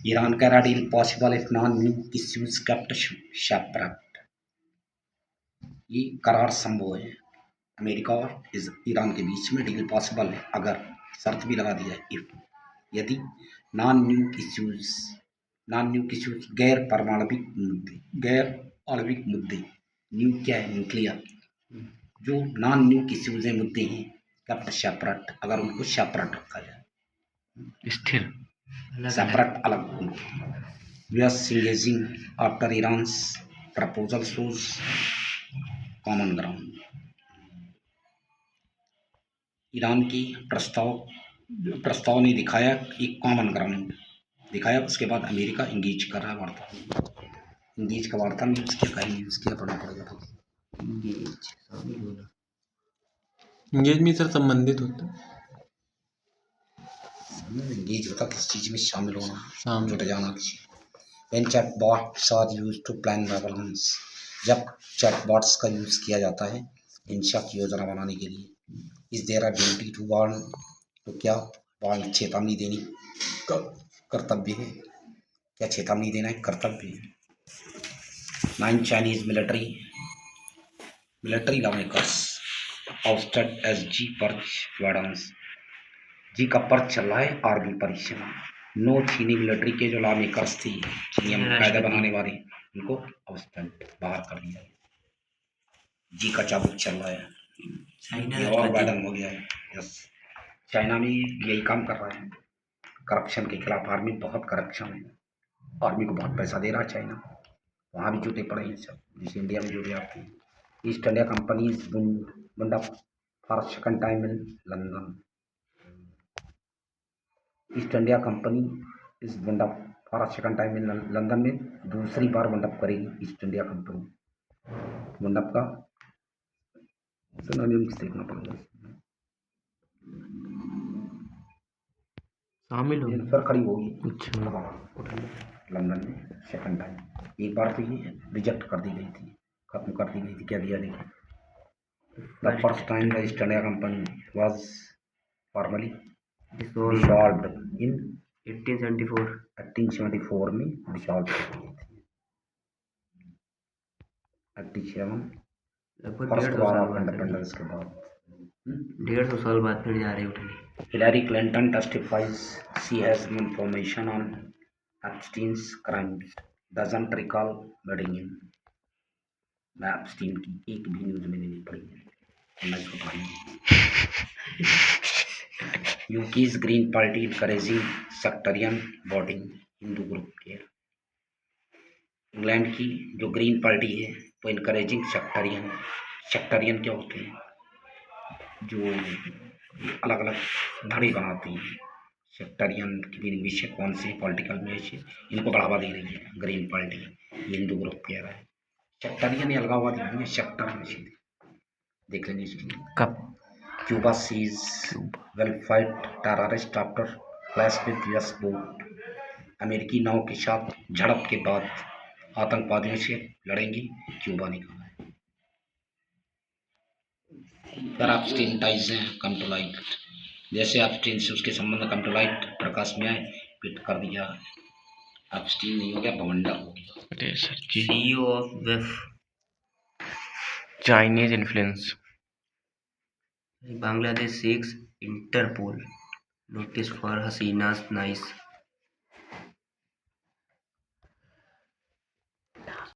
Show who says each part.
Speaker 1: Iran का deal possible if non new issues kept separate. ये करार संभव है। अमेरिका और ईरान के बीच में डील पॉसिबल है, अगर शर्त भी लगा दी है, इफ, यदि नॉन न्यू इश्यूज गैर आणविक मुद्दे, न्यू क्या है, न्यूक्लियर, जो नॉन न्यू इश्यूज मुद्दे हैं, केप्ट सेपरेट, अगर उनको सेपरेट रखा जाए,
Speaker 2: स्थिर,
Speaker 1: सेपरेट, अलग। US engaging after Iran's proposal shows common ground। Iran की प्रस्ताव ने दिखाया एक कॉमन ग्राउंड दिखाया। उसके बाद अमेरिका इंगेज कर रहा है वार्ता। इंगेज का वार्ता में यूज किया पढ़ना पड़ेगा।
Speaker 2: इंगेज में सर संबंधित होता है,
Speaker 1: इंगेज होता किस चीज में शामिल होना, जुट जाना किसी। When chatbots are used to plan governance, जब चैटबॉट्स का यूज किया जाता है इंशा की योजना बनाने के लिए। Is there a duty to warn, तो क्या वार्न चेतावनी देनी कर्तव्य है, क्या चेतावनी देना एक कर्तव्य है। 9 Chinese military lawmakers ousted as Xi purge widens. Xi का पर्च चल रहा है आर्मी परीक्षा। 9 चीनी मिलिट्री के जो लॉमेकर्स थी, चीनी कायदा बनाने वाले, उनको आउटस्टेड बाहर कर दिया। जी का चाबुक चल रहा है और वार्डन हो गया है। यस, चाइना में यही काम कर रहा है, करप्शन के खिलाफ। आर्मी बहुत करप्शन है, आर्मी को बहुत पैसा दे रहा है चाइना, वहाँ भी जुटे पड़े हैं सब, जिसे इंडिया में जुटे आते हैं। East India company wound up for second time in London. East India company is wound up for second time in London में दूसरी बार वुंड अप करेगी East India company. Wound up का सिनोनिम्स देखना पड़ेगा,
Speaker 2: शामिल हो
Speaker 1: फिर खड़ी होगी।
Speaker 2: अच्छा,
Speaker 1: लंदन में सेकंड टाइम। एक बार तो ये रिजेक्ट कर दी गई थी, खत्म कर दी गई थी। क्या दिया देखिए, the first time the east India company was formally dissolved इन 1874 में डिसॉल्व कर दी गई थी। 87 फर्स्ट वॉर ऑफ इंडिपेंडेंस के बाद
Speaker 2: 150 साल बाद फिर जा रही उठनी।
Speaker 1: Hillary Clinton testifies she has no information on Epstein's crimes, doesn't recall reading him। मैं एप्स्टीन की एक भी न्यूज मैंने नहीं पढ़ी है, मैं इसको पढ़ी। UK's green party encouraging sectarian voting, Hindu group के। इंग्लैंड की जो ग्रीन पार्टी है वो इनकरेजिंग सेक्टरियन क्या होते हैं, जो अलग अलग धड़े बनाते हैं। सेक्टरियन की विषय कौन से पॉलिटिकल में से इनको बढ़ावा दे रही है ग्रीन पार्टी, हिंदू ग्रुप कह रहा है। सेक्टरियन अलगाववादी नहीं है, सेक्टर में सीधे देख लेंगे इसकी।
Speaker 2: कब
Speaker 1: Cuba says will fight terrorist after clash with US boat. अमेरिकी नाव के साथ झड़प के बाद आतंकवादियों से लड़ेंगी, क्यूबा ने कहा है। फिर एप्स्टीन टाइज हैं कम टू लाइट, जैसे एप्स्टीन से उसके संबंध कम टू लाइट प्रकाश में आए, पिट कर दिया। एप्स्टीन नहीं हो गया, बवंडा हो गया।
Speaker 2: अरे सर जी, सीईओ ऑफ वेफ Chinese influence. Bangladesh seeks Interpol notice for हसीना's नाइस